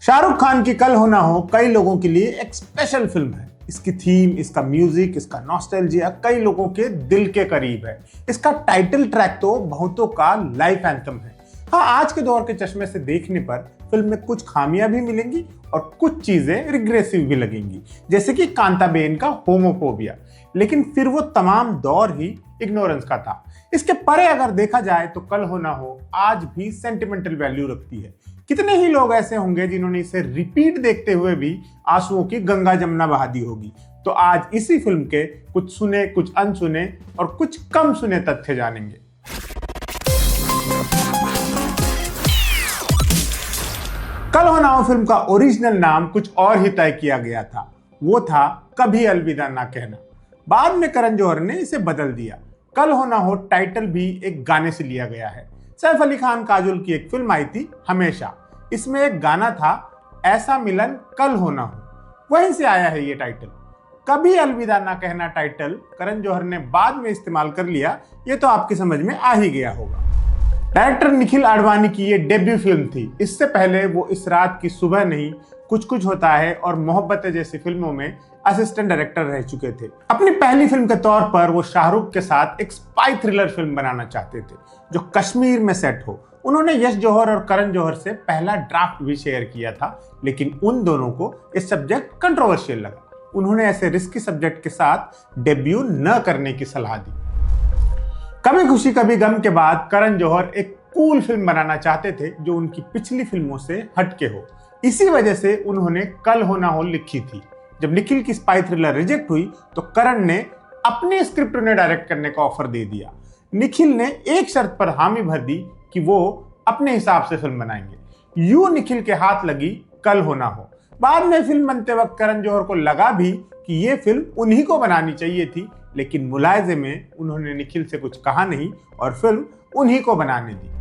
शाहरुख खान की कल हो ना हो कई लोगों के लिए एक स्पेशल फिल्म है। इसकी थीम, इसका म्यूजिक, इसका नॉस्टैल्जिया कई लोगों के दिल के करीब है। इसका टाइटल ट्रैक तो बहुतों का लाइफ एंथम है। हाँ, आज के दौर के चश्मे से देखने पर फिल्म में कुछ खामियां भी मिलेंगी और कुछ चीजें रिग्रेसिव भी लगेंगी, जैसे कि कांताबेन का होमोफोबिया। लेकिन फिर वो तमाम दौर ही इग्नोरेंस का था। इसके परे अगर देखा जाए तो कल हो ना हो आज भी सेंटिमेंटल वैल्यू रखती है। कितने ही लोग ऐसे होंगे जिन्होंने इसे रिपीट देखते हुए भी आंसुओं की गंगा जमुना बहा दी होगी। तो आज इसी फिल्म के कुछ सुने, कुछ अनसुने और कुछ कम सुने तथ्य जानेंगे। कल हो ना हो फिल्म का ओरिजिनल नाम कुछ और ही तय किया गया था। वो था कभी अलविदा ना कहना। बाद में करण जौहर ने इसे बदल दिया। कल हो ना हो टाइटल भी एक गाने से लिया गया है। सैफ अली खान काजोल की एक फिल्म आई थी हमेशा। इसमें एक गाना था, ऐसा मिलन कल हो ना हो। वहीं से आया है ये टाइटल। कभी अलविदा ना कहना टाइटल करण जौहर ने बाद में इस्तेमाल कर लिया, ये तो आपकी समझ में आ ही गया होगा। डायरेक्टर निखिल आडवाणी की ये डेब्यू फिल्म थी। इससे पहले वो इस रात की सुबह नहीं, कुछ कुछ होता है और मोहब्बत जैसी फिल्मों में असिस्टेंट डायरेक्टर रह चुके थे। अपनी पहली फिल्म के तौर पर वो शाहरुख के साथ एक स्पाई थ्रिलर फिल्म बनाना चाहते थे जो कश्मीर में सेट हो। उन्होंने यश जौहर और करण जौहर से पहला ड्राफ्ट भी शेयर किया था, लेकिन उन दोनों को इस सब्जेक्ट कंट्रोवर्शियल लगा। उन्होंने ऐसे रिस्की सब्जेक्ट के साथ डेब्यू न करने की सलाह दी। कभी खुशी कभी गम के बाद करण जौहर एक कूल फिल्म बनाना चाहते थे जो उनकी पिछली फिल्मों से हटके हो। इसी वजह से उन्होंने कल हो ना हो लिखी थी। जब निखिल की स्पाई थ्रिलर रिजेक्ट हुई तो करण ने अपनी स्क्रिप्ट उन्हें डायरेक्ट करने का ऑफर दे दिया। निखिल ने एक शर्त पर हामी भर दी कि वो अपने हिसाब से फिल्म बनाएंगे। यूं निखिल के हाथ लगी कल हो ना हो। बाद में फिल्म बनते वक्त करण जौहर को लगा भी कि ये फिल्म उन्हीं को बनानी चाहिए थी, लेकिन मुलायजे में उन्होंने निखिल से कुछ कहा नहीं और फिल्म उन्हीं को बनाने दी।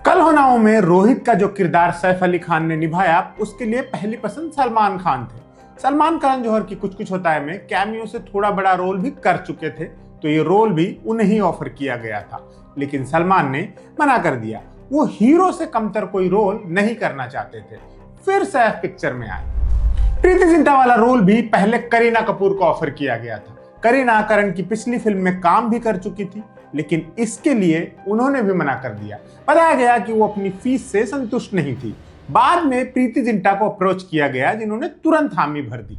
कल हो ना हो में रोहित का जो किरदार सैफ अली खान ने निभाया, उसके लिए पहली पसंद सलमान खान थे। सलमान करण जौहर की कुछ कुछ होता है में कैमियो से थोड़ा बड़ा रोल भी कर चुके थे, तो ये रोल भी उन्हें ऑफर किया गया था, लेकिन सलमान ने मना कर दिया। वो हीरो से कमतर कोई रोल नहीं करना चाहते थे। फिर सैफ पिक्चर में आए। प्रीति जिंटा वाला रोल भी पहले करीना कपूर को ऑफर किया गया था। करीना करण की पिछली फिल्म में काम भी कर चुकी थी, लेकिन इसके लिए उन्होंने भी मना कर दिया। बताया गया कि वो अपनी फीस से संतुष्ट नहीं थी। बाद में प्रीति जिंटा को अप्रोच किया गया, जिन्होंने तुरंत हामी भर दी।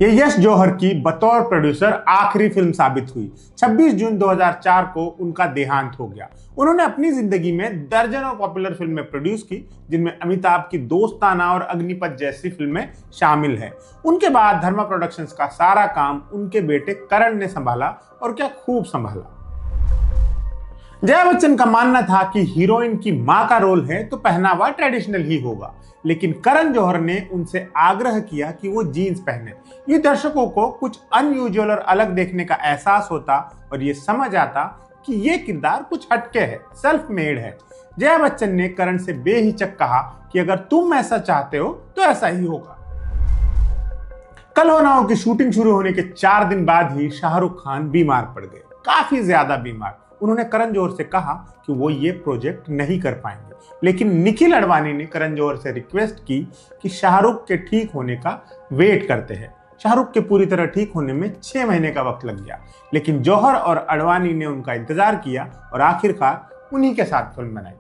ये यश जौहर की बतौर प्रोड्यूसर आखिरी फिल्म साबित हुई। 26 जून 2004 को उनका देहांत हो गया। उन्होंने अपनी जिंदगी में दर्जनों पॉपुलर फिल्में प्रोड्यूस की, जिनमें अमिताभ की दोस्ताना और अग्निपथ जैसी फिल्में शामिल हैं। उनके बाद धर्मा प्रोडक्शंस का सारा काम उनके बेटे करण ने संभाला, और क्या खूब संभाला। जया बच्चन का मानना था कि हीरोइन की मां का रोल है तो पहनावा ट्रेडिशनल ही होगा, लेकिन करण जौहर ने उनसे आग्रह किया कि वो जीन्स पहने। ये दर्शकों को कुछ अनयूजुअल और अलग देखने का एहसास होता और ये समझ आता कि ये किरदार कुछ हटके है, सेल्फ मेड है। जया बच्चन ने करण से बेहिचक कहा कि अगर तुम ऐसा चाहते हो तो ऐसा ही होगा। कल हो ना हो की शूटिंग शुरू होने के 4 दिन बाद ही शाहरुख खान बीमार पड़ गए, काफी ज्यादा बीमार। उन्होंने करण जौहर से कहा कि वो ये प्रोजेक्ट नहीं कर पाएंगे, लेकिन निखिल आडवाणी ने करण जौहर से रिक्वेस्ट की कि शाहरुख के ठीक होने का वेट करते हैं। शाहरुख के पूरी तरह ठीक होने में 6 महीने का वक्त लग गया, लेकिन जौहर और आडवाणी ने उनका इंतजार किया और आखिरकार उन्हीं के साथ फिल्म बनाई।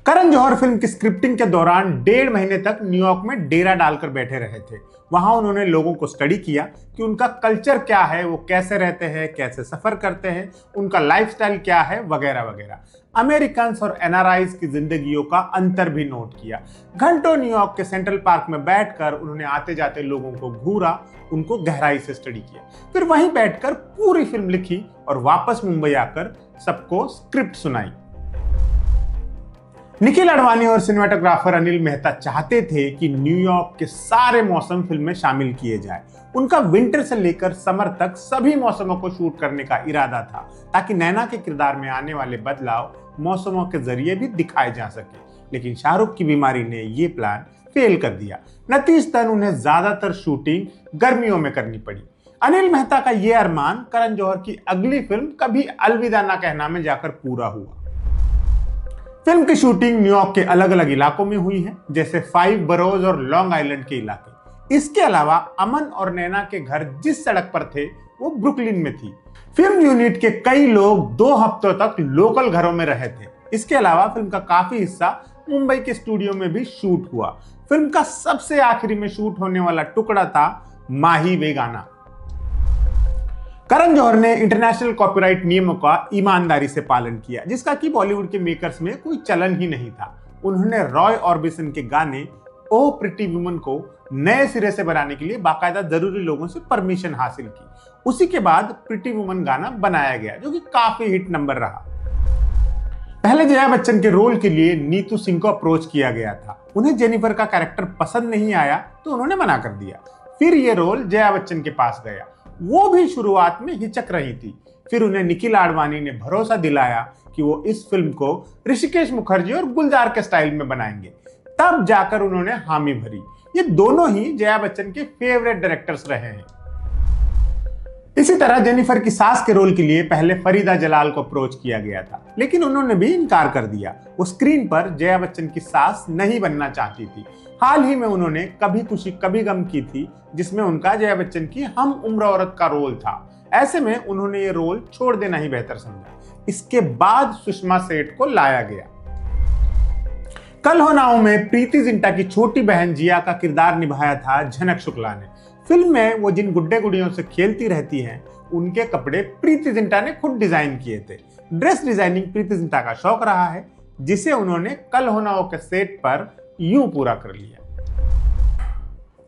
करण जौहर फिल्म की स्क्रिप्टिंग के दौरान 1.5 महीने तक न्यूयॉर्क में डेरा डालकर बैठे रहे थे। वहां उन्होंने लोगों को स्टडी किया कि उनका कल्चर क्या है, वो कैसे रहते हैं, कैसे सफर करते हैं, उनका लाइफस्टाइल क्या है, वगैरह वगैरह। अमेरिकन और एनआरआईज की जिंदगियों का अंतर भी नोट किया। घंटों न्यूयॉर्क के सेंट्रल पार्क में बैठकर उन्होंने आते जाते लोगों को घूरा, उनको गहराई से स्टडी किया। फिर वहीं बैठकर पूरी फिल्म लिखी और वापस मुंबई आकर सबको स्क्रिप्ट सुनाई। निखिल आडवाणी और सिनेमाटोग्राफर अनिल मेहता चाहते थे कि न्यूयॉर्क के सारे मौसम फिल्म में शामिल किए जाए। उनका विंटर से लेकर समर तक सभी मौसमों को शूट करने का इरादा था, ताकि नैना के किरदार में आने वाले बदलाव मौसमों के जरिए भी दिखाए जा सके। लेकिन शाहरुख की बीमारी ने ये प्लान फेल कर दिया। नतीजतन उन्हें ज्यादातर शूटिंग गर्मियों में करनी पड़ी। अनिल मेहता का ये अरमान करण जौहर की अगली फिल्म कभी अलविदा ना कहना में जाकर पूरा हुआ। फिल्म की शूटिंग न्यूयॉर्क के अलग अलग इलाकों में हुई है, जैसे 5 बरोज और लॉन्ग आइलैंड के इलाके। इसके अलावा अमन और नैना के घर जिस सड़क पर थे वो ब्रुकलिन में थी। फिल्म यूनिट के कई लोग 2 हफ्तों तक लोकल घरों में रहे थे। इसके अलावा फिल्म का काफी हिस्सा मुंबई के स्टूडियो में भी शूट हुआ। फिल्म का सबसे आखिरी में शूट होने वाला टुकड़ा था माही वे गाना। करण जौहर ने इंटरनेशनल कॉपीराइट नियमों का ईमानदारी से पालन किया, जिसका कि बॉलीवुड के मेकर्स में कोई चलन ही नहीं था। उन्होंने रॉय ऑर्बिसन के गाने ओ प्रिटी वुमन को नए सिरे से बनाने के लिए बाकायदा जरूरी लोगों से परमिशन हासिल की। उसी के बाद प्रिटी वुमन गाना बनाया गया, जो कि काफी हिट नंबर रहा। पहले जया बच्चन के रोल के लिए नीतू सिंह को अप्रोच किया गया था। उन्हें जेनिफर का कैरेक्टर पसंद नहीं आया तो उन्होंने मना कर दिया। फिर ये रोल जया बच्चन के पास गया। वो भी शुरुआत में हिचक रही थी। फिर उन्हें निखिल आडवाणी ने भरोसा दिलाया कि वो इस फिल्म को ऋषिकेश मुखर्जी और गुलजार के स्टाइल में बनाएंगे। तब जाकर उन्होंने हामी भरी। ये दोनों ही जया बच्चन के फेवरेट डायरेक्टर्स रहे हैं। इसी तरह जेनिफर की सास के रोल के लिए पहले फरीदा जलाल को अप्रोच किया गया था, लेकिन उन्होंने भी इनकार कर दिया। वो स्क्रीन पर जया बच्चन की सास नहीं बनना चाहती थी। हाल ही में उन्होंने कभी खुशी कभी गम की थी, जिसमें उनका जया बच्चन की हम उम्र औरत का रोल था। ऐसे में उन्होंने ये रोल छोड़ देना ही बेहतर समझा। इसके बाद सुषमा सेठ को लाया गया। कल हो ना हो में प्रीति जिंटा की छोटी बहन जिया का किरदार निभाया था झनक शुक्ला ने। फिल्म में वो जिन गुड्डे गुड़ियों से खेलती रहती हैं, उनके कपड़े प्रीति जिंटा ने खुद डिजाइन किए थे। ड्रेस डिजाइनिंग प्रीति जिंटा का शौक रहा है, जिसे उन्होंने कल हो ना हो के सेट पर यूं पूरा कर लिया।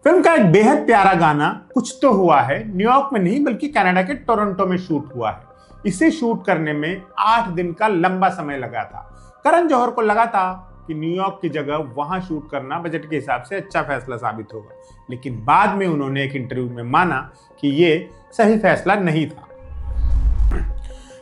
फिल्म का एक बेहद प्यारा गाना कुछ तो हुआ है न्यूयॉर्क में नहीं बल्कि कनाडा के टोरंटो में शूट हुआ है। इसे शूट करने में 8 दिन का लंबा समय लगा था। करण जौहर को लगा था कि न्यूयॉर्क की जगह वहां शूट करना बजट के हिसाब से अच्छा फैसला साबित होगा, लेकिन बाद में उन्होंने एक इंटरव्यू में माना कि ये सही फैसला नहीं था।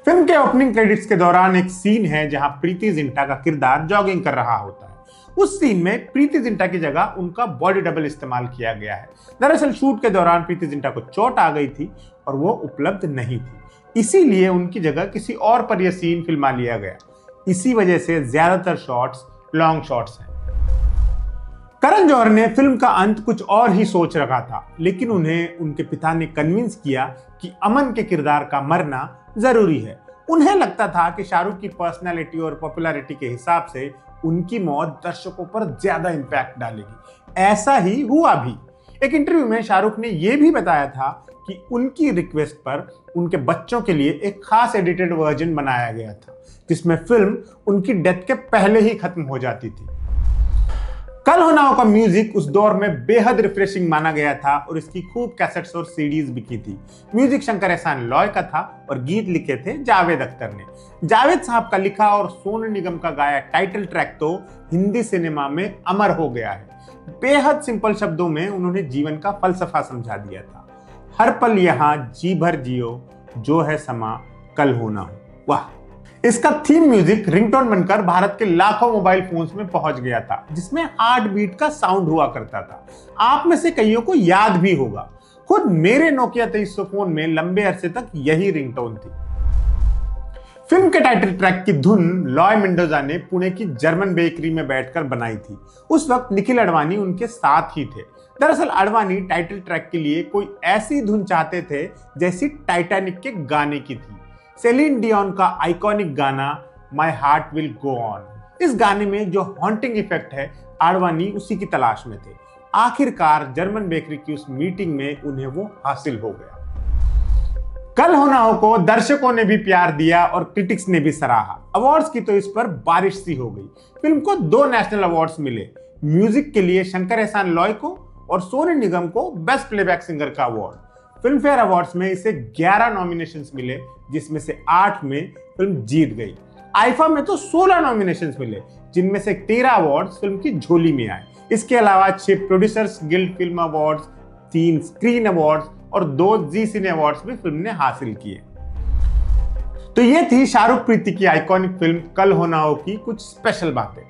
फिल्म के ओपनिंग क्रेडिट्स के दौरान एक सीन है जहां प्रीति जिंटा का किरदार जॉगिंग कर रहा होता है। उस सीन में प्रीति जिंटा की जगह उनका बॉडी डबल इस्तेमाल किया गया है। दरअसल शूट के दौरान प्रीति जिंटा को चोट आ गई थी और वो उपलब्ध नहीं थी, इसीलिए उनकी जगह किसी और पर यह सीन फिल्मा लिया गया। इसी वजह से ज्यादातर शॉट्स लॉन्ग शॉट्स हैं। करण जौहर ने फिल्म का अंत कुछ और ही सोच रखा था, लेकिन उन्हें उनके पिता ने कन्विंस किया कि अमन के किरदार का मरना जरूरी है। उन्हें लगता था कि शाहरुख की पर्सनैलिटी और पॉपुलैरिटी के हिसाब से उनकी मौत दर्शकों पर ज्यादा इंपैक्ट डालेगी। ऐसा ही हुआ भी। एक इंटरव्यू में शाहरुख ने यह भी बताया था कि उनकी रिक्वेस्ट पर उनके बच्चों के लिए एक खास एडिटेड वर्जन बनाया गया था, जिसमें फिल्म उनकी डेथ के पहले ही खत्म हो जाती थी। कल हो ना हो का म्यूजिक उस दौर में बेहद रिफ्रेशिंग माना गया था और इसकी खूब कैसेट्स और सीडीज बिकी थी। म्यूजिक शंकर एहसान लॉय का था और गीत लिखे थे जावेद अख्तर ने। जावेद साहब का लिखा और सोनू निगम का गाया टाइटल ट्रैक तो हिंदी सिनेमा में अमर हो गया है। बेहद सिंपल शब्दों में उन्होंने जीवन का फलसफा समझा दिया था। हर पल यहाँ जी भर जियो, जो है समा कल हो ना हो। वाह! इसका थीम म्यूजिक रिंगटोन बनकर भारत के लाखों मोबाइल फोन्स में पहुंच गया था, जिसमें हार्ट बीट का साउंड हुआ करता था। आप में से कईयों को याद भी होगा। खुद मेरे नोकिया 2300 फोन में लंबे अरसे तक यही रिंगटोन थी। फिल्म के टाइटल ट्रैक की धुन लॉय मेंडोजा ने पुणे की जर्मन बेकरी में बैठकर बनाई थी। उस वक्त निखिल आडवाणी उनके साथ ही थे। दरअसल आडवाणी टाइटल ट्रैक के लिए कोई ऐसी धुन चाहते थे जैसी टाइटैनिक के गाने की थी। सेलिन डियोन का आइकॉनिक गाना my heart will go on. इस गाने में जो हॉन्टिंग इफेक्ट है, आडवाणी उसी की तलाश में थे। आखिरकार जर्मन बेकरी की उस मीटिंग में उन्हें वो हासिल हो गया। कल हो ना हो को दर्शकों ने भी प्यार दिया और क्रिटिक्स ने भी सराहा। अवार्ड्स की तो इस पर बारिश सी हो गई। फिल्म को 2 नेशनल अवार्ड्स मिले, म्यूजिक के लिए शंकर एहसान लॉय को और सोनू निगम को बेस्ट प्लेबैक सिंगर का अवार्ड। फिल्म फेयर अवार्ड्स में इसे 11 नॉमिनेशंस मिले, जिसमें से 8 में फिल्म जीत गई। आईफा में तो 16 नॉमिनेशंस मिले, जिनमें से 13 अवार्ड्स फिल्म की झोली में आए। इसके अलावा 6 producers guild film awards, 3 screen awards और 2 जी सिने अवार्ड्स भी फिल्म ने हासिल किए। तो ये थी शाहरुख प्रीति की आइकॉनिक फिल्म कल हो ना हो की कुछ स्पेशल बातें।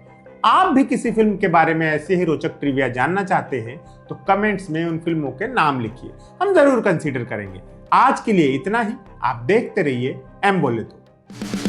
आप भी किसी फिल्म के बारे में ऐसे ही रोचक ट्रिविया जानना चाहते हैं तो कमेंट्स में उन फिल्मों के नाम लिखिए, हम जरूर कंसीडर करेंगे। आज के लिए इतना ही। आप देखते रहिए एम बोले तो।